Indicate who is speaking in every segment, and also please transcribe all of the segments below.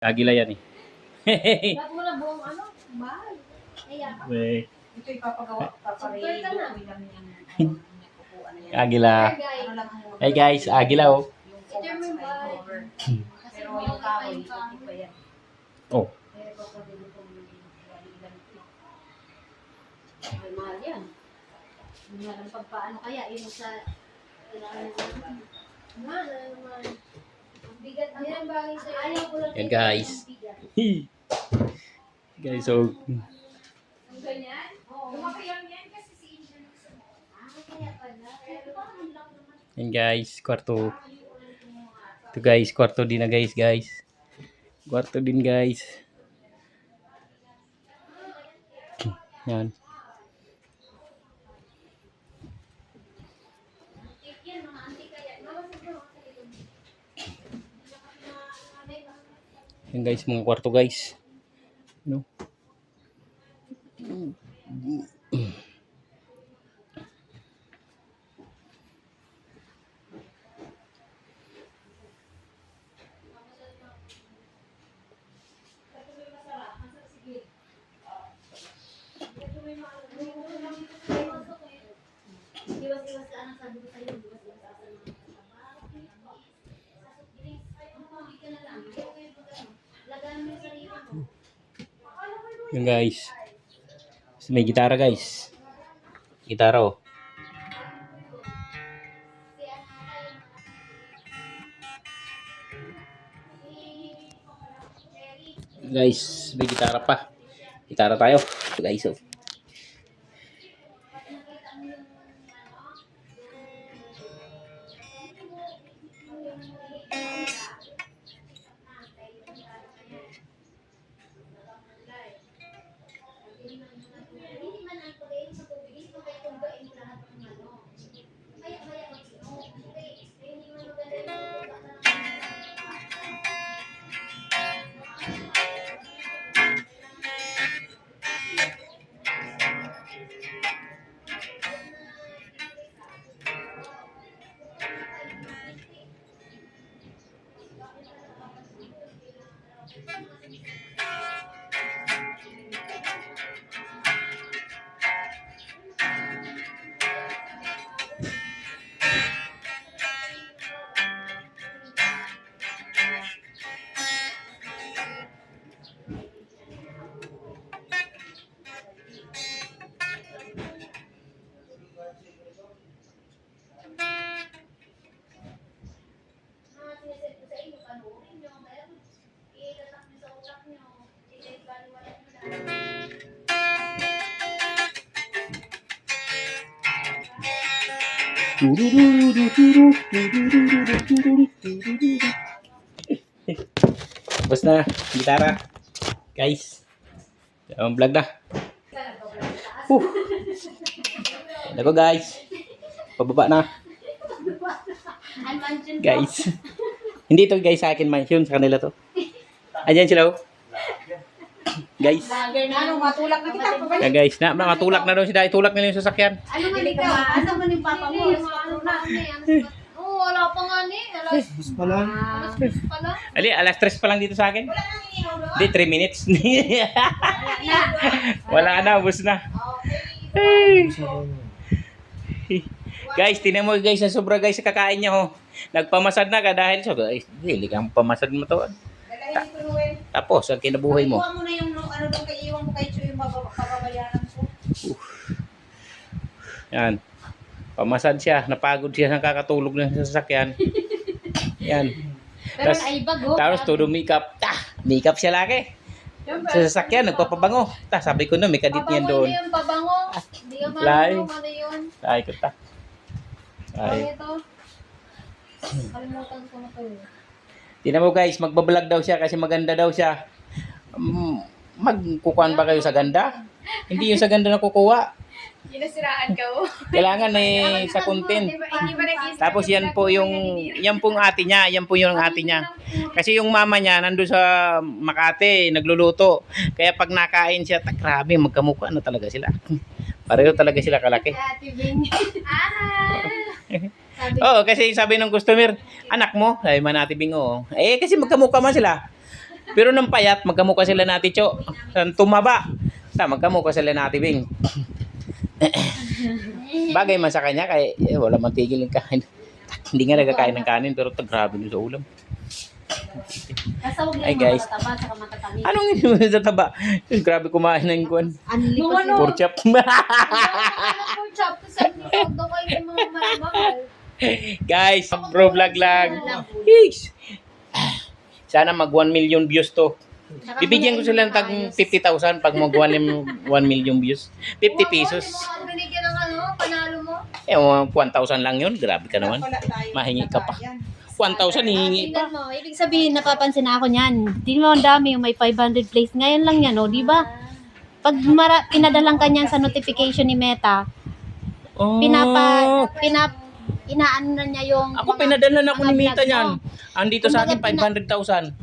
Speaker 1: Agila yan eh.
Speaker 2: Ba't mo na buong ano? Bahay.
Speaker 1: Wait.
Speaker 3: Ito ipapagawa.
Speaker 2: Super ka na.
Speaker 1: Agila. Hey guys, agila oh.
Speaker 2: Ito yung bahay.
Speaker 3: Pero yung kahoy, hindi pa yan.
Speaker 1: Oh.
Speaker 2: Ay, mahal yan. Mahal ang pagpaano kaya yung sa... Mahal naman. Ang bigat. Ang yan bagay sa'yo. Ayaw ko lang.
Speaker 1: Yan guys. Guys, so
Speaker 2: Ang ganyan? Oo. Lumaki yan kasi si Angel. Kaya pala.
Speaker 1: yan guys, kwarto. Ito guys, kwarto din na guys. Kwarto din guys. Yan. Yan guys, mga kwarto guys. No.
Speaker 2: Iwas-iwas ka ang sabi ko sa'yo. Iwas-iwas ka ng lagaan mo yung sarili mo.
Speaker 1: Yan guys. May gitara guys. Gitara oh. Guys, may gitara pa. Gitara tayo. Ito guys oh. Tapos na, gitara. Guys. Ang vlog na. Ako guys. Pababa na. Guys. Hindi to guys sa akin mansion, sa kanila to. Ayan sila oh. Guys.
Speaker 3: Ano, matulak na kita.
Speaker 1: Yeah, guys, matulak na daw siya. Itulak nila yung sasakyan.
Speaker 2: Ano man ikaw? Ano man yung papa mo? Oo, wala pa nga ni. Alas 10 pa lang.
Speaker 1: Ali, alas 3 pa lang dito sa akin. Hindi, 3 minutes. Wala na, ubos na. Hey. Guys, tinan mo guys, na sobra guys sa kakain niya ho. Nagpamasad na ka dahil so guys, dili kang pamasad mo to. Tapos, ang kinabuhay mo.
Speaker 3: Iwan mo na yung ano doon kay iwan mo kay Chu yung pababayaran ko.
Speaker 1: Yan. Pamasad siya, napagod siya sa kakatulog na sa sasakyan. Yan.
Speaker 2: Pero naibago.
Speaker 1: Tapos todo makeup. Makeup siya lagi. Sa sasakyan, nagpapabango. Sabi ko na, may kadit niyan doon.
Speaker 2: Pabango na yung pabango. Hindi ka
Speaker 1: Lai.
Speaker 2: marunong ano yun.
Speaker 1: Ay, ko ta.
Speaker 2: Ano
Speaker 1: Ay.
Speaker 2: ito? Kalimutan ko na kayo.
Speaker 1: Tingnan mo guys, magbablog daw siya kasi maganda daw siya. Magkukuhan ba kayo sa ganda? Hindi yung sa ganda na kukuha.
Speaker 2: Sinasiraan ka oh.
Speaker 1: Kailangan sa content. Tapos yan pong ate niya, yan po yung ate niya. Kasi yung mama niya nandun sa Makati, nagluluto. Kaya pag nakain siya, grabe, magkamukha na talaga sila. Pareho talaga sila kalaki.
Speaker 2: Ate Bing.
Speaker 1: Oo, kasi sabi ng customer, anak mo, sabi man Ate Bing, oo. Eh, kasi magkamukha man sila. Pero nang payat, magkamukha sila nati Cho. Nang tumaba, magkamukha sila nati Bing. Bagay man sa kanya, kaya wala man tigil ng kain. Hindi nga nagkakain ng kanin, pero grabe din sa ulam.
Speaker 2: Kasawag
Speaker 1: Ay,
Speaker 2: lang
Speaker 1: guys.
Speaker 2: mga mataba sa matatamis.
Speaker 1: Anong hindi mo sa taba? Grabe kumain ng kuwan.
Speaker 2: Anli pa sila.
Speaker 1: Pork chop.
Speaker 2: Pork chop, kasi ang daw kayo ng mga mahal.
Speaker 1: Guys, bro vlog lang. Yes. Sana mag 1 million views to. Bibigyan ko sila ng tag 50,000 pag mag 1 million views. 50 pesos.
Speaker 2: Ang binigyan ng ano, panalo mo.
Speaker 1: Eh, 1,000 lang yun. Grabe ka naman.
Speaker 3: Wala tayo.
Speaker 1: Mahingi ka pa. 1,000 hihingi pa.
Speaker 2: Tingnan mo, ibig sabihin, napapansin na ako niyan. Tingnan mo, ang dami, yung may 500 plays. Ngayon lang yan, o, di ba? Pag pinadalang ka niyan sa notification ni Meta,
Speaker 1: Oh.
Speaker 2: inaano na niya yung...
Speaker 1: Ako pinadala na ako ni
Speaker 2: mga
Speaker 1: Mita
Speaker 2: vlog
Speaker 1: niyan.
Speaker 2: mo.
Speaker 1: Andito sa akin
Speaker 2: Kumbaga,
Speaker 1: 500,000.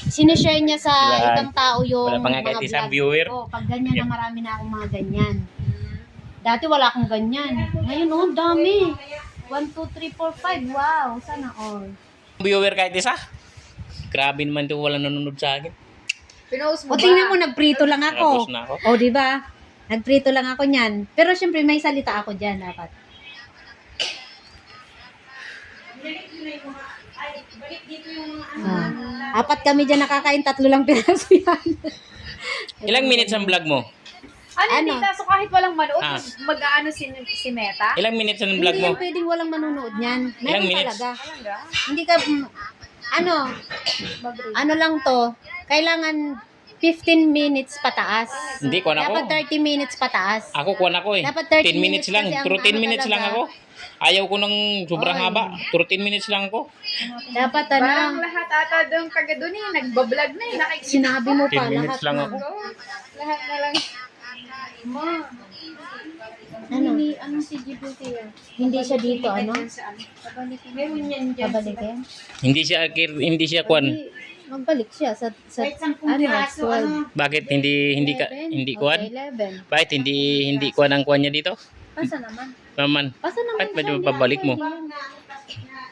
Speaker 2: Sinishare niya sa
Speaker 1: Wala.
Speaker 2: ibang tao yung
Speaker 1: Wala pa nga kahit
Speaker 2: mga
Speaker 1: isang
Speaker 2: vlog.
Speaker 1: viewer.
Speaker 2: Oh, pag ganyan na marami na akong mga ganyan. Dati wala akong ganyan. Ngayon, oh, dami. 1, 2, 3, 4, 5. Wow, sana all.
Speaker 1: Viewer kahit isa. Grabe naman ito walang nanonood sa akin.
Speaker 3: Pinost
Speaker 2: O
Speaker 3: mo ba?
Speaker 2: tingnan mo, nagprito lang
Speaker 1: Tapos
Speaker 2: ako.
Speaker 1: na ako.
Speaker 2: O, di ba? Nagprito lang ako niyan. Pero syempre may salita ako diyan dapat. Apat kami diyan nakakain, 3 lang piraso yan.
Speaker 1: Ilang minutes ang vlog mo?
Speaker 4: Ano,
Speaker 2: Ano?
Speaker 4: tita? So kahit walang manood,
Speaker 1: Ah.
Speaker 4: mag-aano si Meta?
Speaker 1: Ilang minutes ang vlog
Speaker 2: Hindi
Speaker 1: mo?
Speaker 2: yan pwedeng walang manonood niyan.
Speaker 1: Ilang
Speaker 2: Meron
Speaker 1: minutes?
Speaker 2: talaga.
Speaker 4: Talaga?
Speaker 2: Hindi ka, ano lang to, kailangan 15 minutes pataas.
Speaker 1: Hindi ko na ako.
Speaker 2: Dapat 30 minutes pataas.
Speaker 1: Ako kuha na ko eh.
Speaker 2: Dapat
Speaker 1: 10
Speaker 2: 30
Speaker 1: minutes
Speaker 2: minutes
Speaker 1: lang.
Speaker 2: kasi ang
Speaker 1: Pero 10
Speaker 2: ano
Speaker 1: minutes lang
Speaker 2: talaga.
Speaker 1: ako. Ayaw ko ng sobrang
Speaker 2: Oy.
Speaker 1: haba. Pero 10 minutes lang ako.
Speaker 2: Dapat
Speaker 4: Parang
Speaker 2: ano,
Speaker 4: lahat ata doon taga doon eh, nagbablog na eh, nakikita
Speaker 2: sinabi mo
Speaker 1: 10
Speaker 2: pa
Speaker 1: minutes
Speaker 2: lahat
Speaker 1: lang
Speaker 2: na.
Speaker 1: ako.
Speaker 4: ko. Lahat na lang.
Speaker 2: Ano?
Speaker 4: Ano si GPT yan?
Speaker 2: Hindi siya dito, ano?
Speaker 4: Meron yan dyan.
Speaker 2: Pabalikin?
Speaker 1: Hindi siya kuan.
Speaker 2: Magbalik siya sa
Speaker 3: Kahit 10
Speaker 2: ano,
Speaker 3: piraso,
Speaker 2: 12.
Speaker 1: Bakit hindi kuan?
Speaker 2: Okay, 11.
Speaker 1: Bakit hindi kuan ang kuan niya dito?
Speaker 2: Pasa naman.
Speaker 1: Naman.
Speaker 2: Pasa naman.
Speaker 1: Bakit medyo pabalik mo?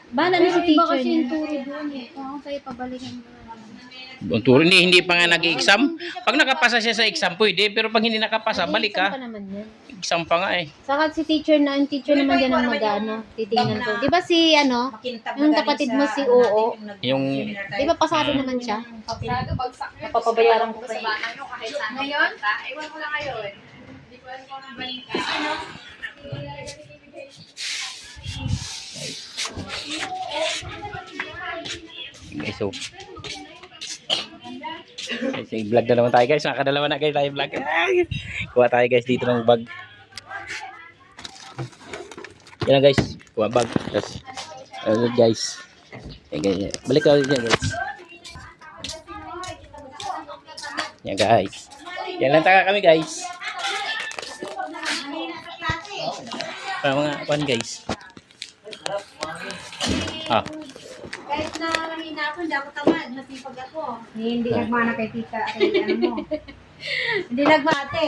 Speaker 2: Bahala na si teacher
Speaker 4: kasi
Speaker 2: niya.
Speaker 4: yung turo doon eh. Oo, sa'yo pabalikan mo na lang.
Speaker 1: Ang turo, hindi pa nga nag-exam. Pag nakapasa siya sa exam, pwede. Pero pag hindi nakapasa, balik
Speaker 2: Exam pa
Speaker 1: ka.
Speaker 2: naman yan.
Speaker 1: Exam pa nga eh.
Speaker 2: Saka si teacher na, yung teacher naman dyan ang mag-ano, titingnan ko. Di ba si, ano,
Speaker 3: Makintab
Speaker 2: yung
Speaker 3: na
Speaker 2: kapatid
Speaker 3: galing
Speaker 2: mo
Speaker 3: sa,
Speaker 2: si
Speaker 3: ano
Speaker 2: Oo.
Speaker 3: natin,
Speaker 1: Yung
Speaker 2: di ba pasado naman siya?
Speaker 4: Sado, bagsak na.
Speaker 2: Napapabayaran ko pa
Speaker 4: Sa
Speaker 2: eh.
Speaker 4: bata nyo kahit saan. Ngayon, iwan ko lang ngayon. Hindi ko alam kung ano ano.
Speaker 1: Okay, so. Guys, vlog na naman tayo guys. Nakadalawa na guys tayo vlog. Ay, kuha tayo guys dito ng bag. Yan na guys. Kuha bag. Tapos, guys. Yan guys. Balik ka dyan guys. Yan guys. Yan lang taka kami guys. Para mga pan guys. Ah.
Speaker 3: Kahit na mahina ako, hindi ako tamad. Nasipag ako.
Speaker 2: Hindi
Speaker 3: nagmana kay tita. Kay ano mo.
Speaker 2: Hindi nagmate.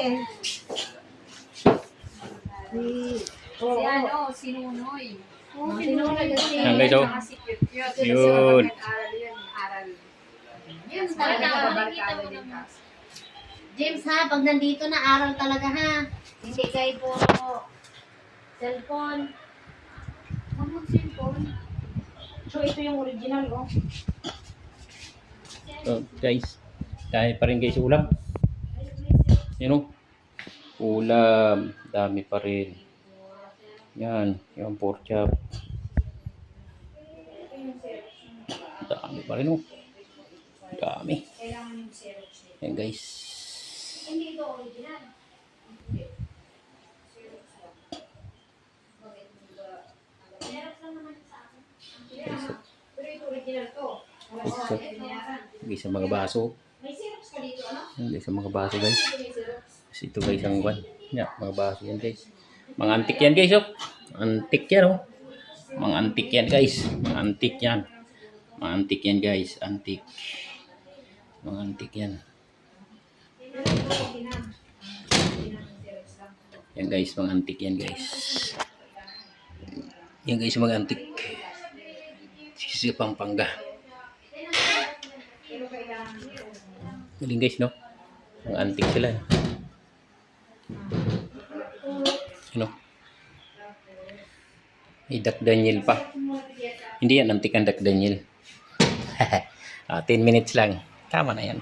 Speaker 4: Si ano, si Nunoy.
Speaker 2: Sinunoy kasi.
Speaker 1: Yan guys oh.
Speaker 4: Si Cute.
Speaker 1: Yun.
Speaker 4: Aral yun, aral.
Speaker 2: Yun
Speaker 4: Talaga,
Speaker 2: talaga.
Speaker 4: barkada din ka.
Speaker 2: James ha, pag nandito na aral talaga ha. Hindi kayo puro cellphone.
Speaker 3: Huwag mag-cellphone. So, ito yung original, oh.
Speaker 1: So, guys, dahil pa rin guys ulam. Yan o. Ulam. Dami pa rin. Yan. Yung pork chop. Dami pa rin o. Dami. Yan guys.
Speaker 2: Hindi ito original.
Speaker 1: Guys, so,
Speaker 3: Pero ito original to.
Speaker 1: guys, so, guys, sa mga baso.
Speaker 3: May syrups ka dito, ano?
Speaker 1: Yan guys, sa mga baso guys. Kasi ito guys ang one. Yan, mga baso yan guys. Mga antik yan guys oh. Antik yan oh. Mga antik yan guys. Mga antik yan. Mga antik yan guys. Antik. Mga antik yan. Yan guys, mga antik yan guys. Yan guys, mga antik. Sa Pampanga. Galing guys, no? Ang antik sila. Ano? May Duck Daniel pa. Hindi yan antik ang Duck Daniel. 10 minutes lang. Tama na yan.